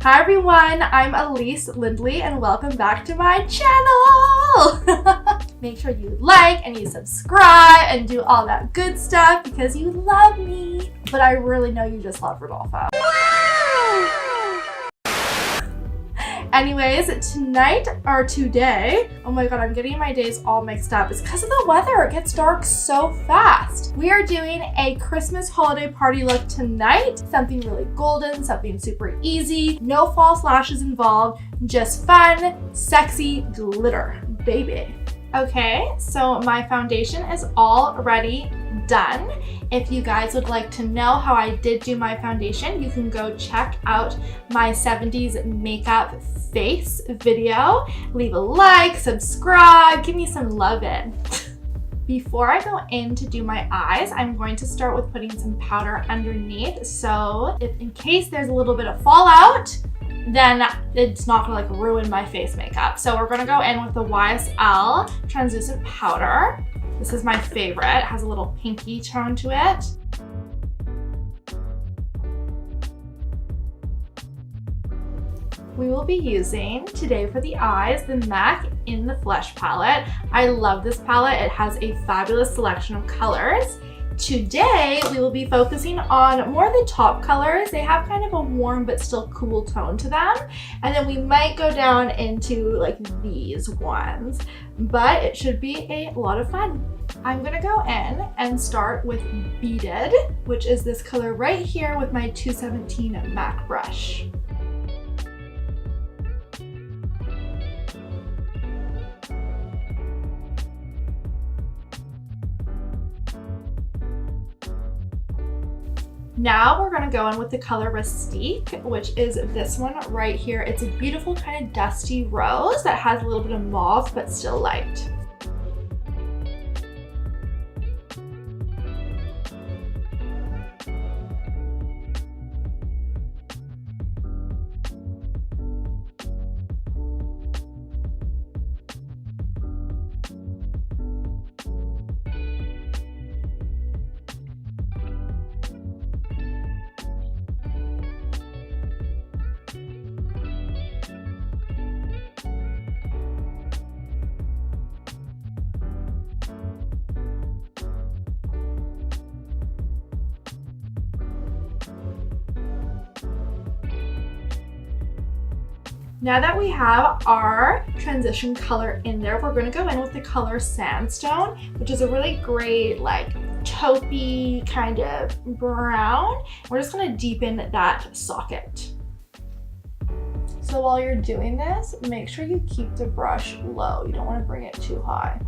Hi everyone, I'm ellysselindley and welcome back to my channel! Make sure you like and you subscribe and do all that good stuff because you love me. But I really know you just love Rodolfo. Anyways, today, oh my god, I'm getting my days all mixed up. It's because of the weather. It gets dark so fast. We are doing a Christmas holiday party look tonight. Something really golden, something super easy. No false lashes involved. Just fun, sexy glitter, baby. Okay, so my foundation is already done. If you guys would like to know how I did do my foundation, you can go check out my 70s makeup face video. Leave a like, subscribe, give me some love-in. Before I go in to do my eyes, I'm going to start with putting some powder underneath. So if in case there's a little bit of fallout, then it's not gonna like ruin my face makeup. So we're gonna go in with the YSL translucent powder. This is my favorite. It has a little pinky tone to it. We will be using today for the eyes the MAC In the Flesh palette. I love this palette. It has a fabulous selection of colors. Today, we will be focusing on more of the top colors. They have kind of a warm but still cool tone to them. And then we might go down into like these ones, but it should be a lot of fun. I'm gonna go in and start with Beaded, which is this color right here with my 217 MAC brush. Now we're gonna go in with the color Rustique, which is this one right here. It's a beautiful kind of dusty rose that has a little bit of mauve, but still light. Now that we have our transition color in there, we're gonna go in with the color Sandstone, which is a really great like taupey kind of brown. We're just gonna deepen that socket. So while you're doing this, make sure you keep the brush low. You don't wanna bring it too high.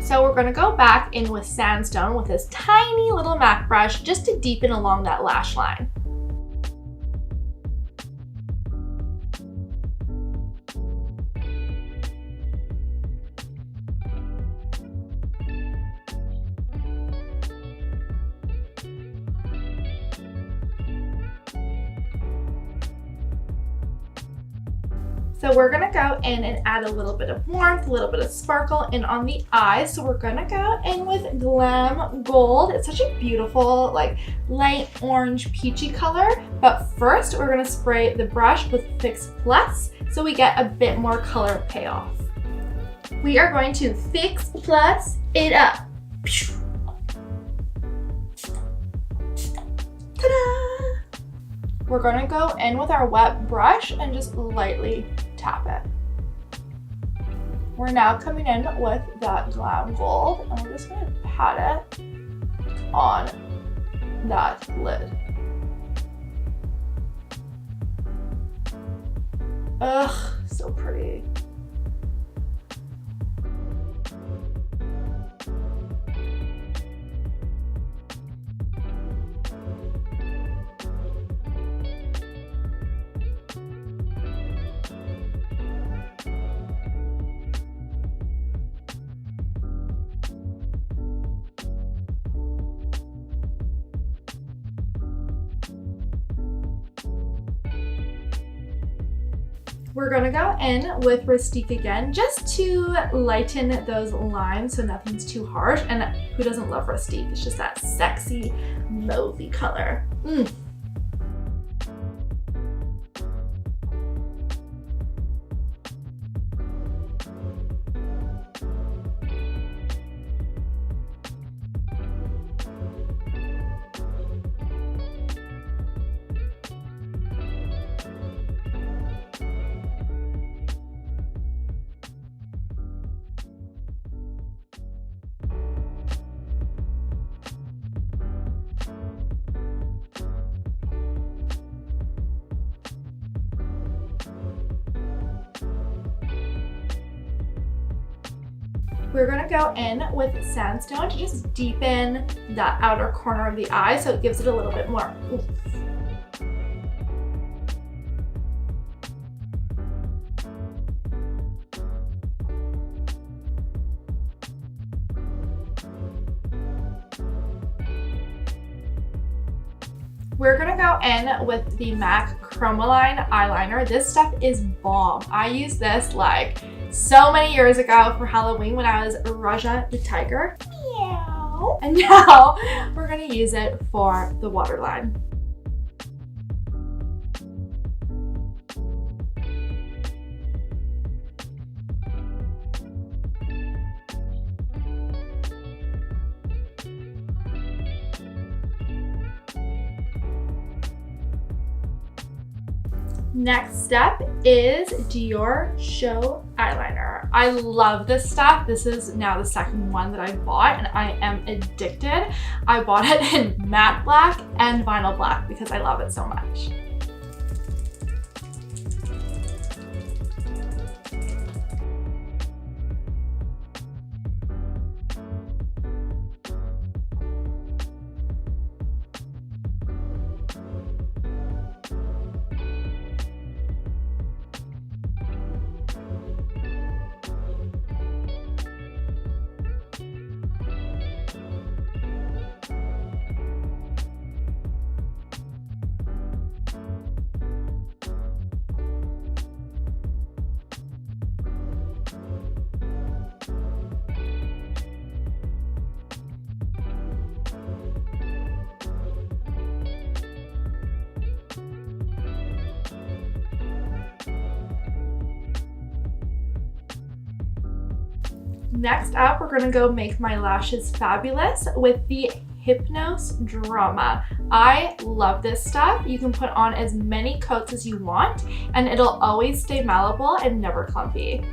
So we're gonna go back in with Sandstone with this tiny little MAC brush just to deepen along that lash line. So we're gonna go in and add a little bit of warmth, a little bit of sparkle in on the eyes. So we're gonna go in with Glam Gold. It's such a beautiful, like light orange peachy color. But first we're gonna spray the brush with Fix Plus so we get a bit more color payoff. We are going to Fix Plus it up. Ta-da! We're gonna go in with our wet brush and just lightly tap it. We're now coming in with that Glam Gold and we're just gonna pat it on that lid. Ugh, so pretty. We're gonna go in with Rustique again, just to lighten those lines so nothing's too harsh. And who doesn't love Rustique? It's just that sexy mauvey color. We're gonna go in with Sandstone to just deepen that outer corner of the eye so it gives it a little bit more oomph. We're gonna go in with the MAC Chromaline eyeliner. This stuff is bomb. I used this like so many years ago for Halloween when I was Raja the tiger. Meow. And now we're gonna use it for the waterline. Next step is Diorshow eyeliner. I love this stuff. This is now the second one that I bought and I am addicted. I bought it in matte black and vinyl black because I love it so much. Next up, we're gonna go make my lashes fabulous with the Hypnose Drama. I love this stuff. You can put on as many coats as you want and it'll always stay malleable and never clumpy.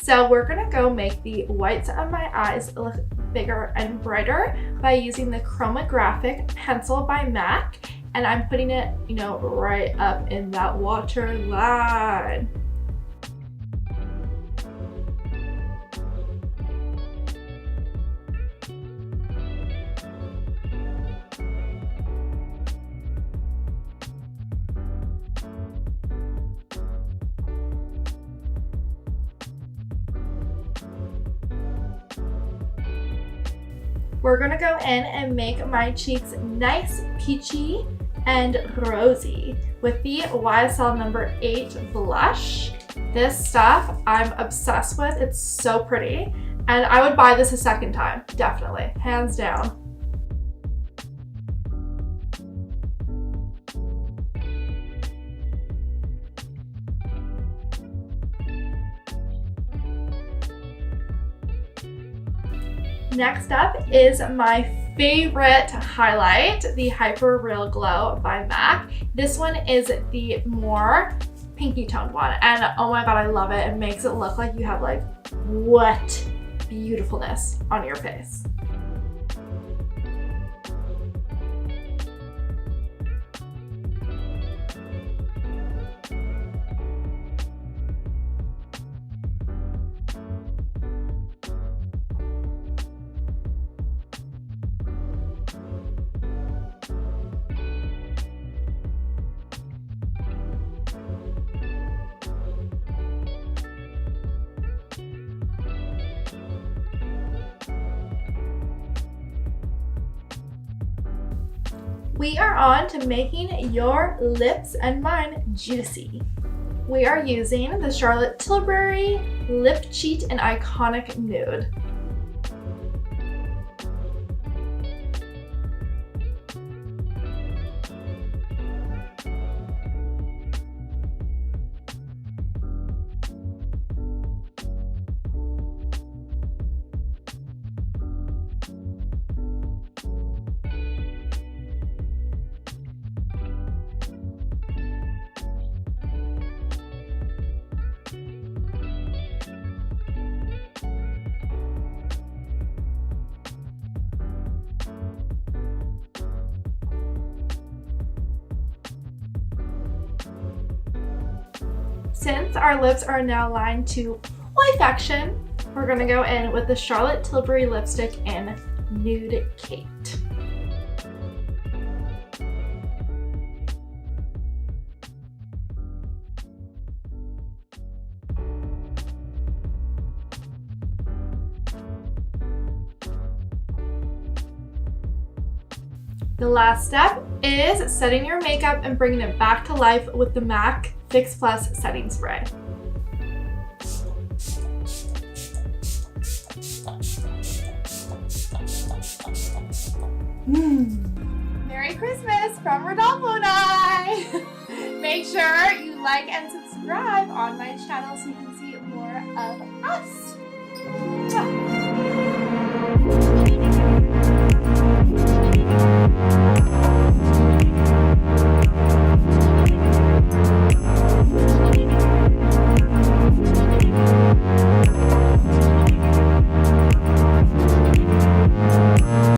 So we're gonna go make the whites of my eyes look bigger and brighter by using the Chromagraphic pencil by MAC, and I'm putting it, you know, right up in that waterline. We're gonna go in and make my cheeks nice, peachy, and rosy with the YSL number 8 blush. This stuff I'm obsessed with. It's so pretty. And I would buy this a second time, definitely, hands down. Next up is my favorite highlight, the Hyper Real Glow by MAC. This one is the more pinky toned one, and oh my god, I love it. It makes it look like you have like what beautifulness on your face. We are on to making your lips and mine juicy. We are using the Charlotte Tilbury Lip Cheat in Iconic Nude. Since our lips are now lined to perfection, we're gonna go in with the Charlotte Tilbury lipstick in Nude Kate. The last step is setting your makeup and bringing it back to life with the MAC Fix Plus Setting Spray. Merry Christmas from Rodolfo and I! Make sure you like and subscribe on my channel so you can see more of us.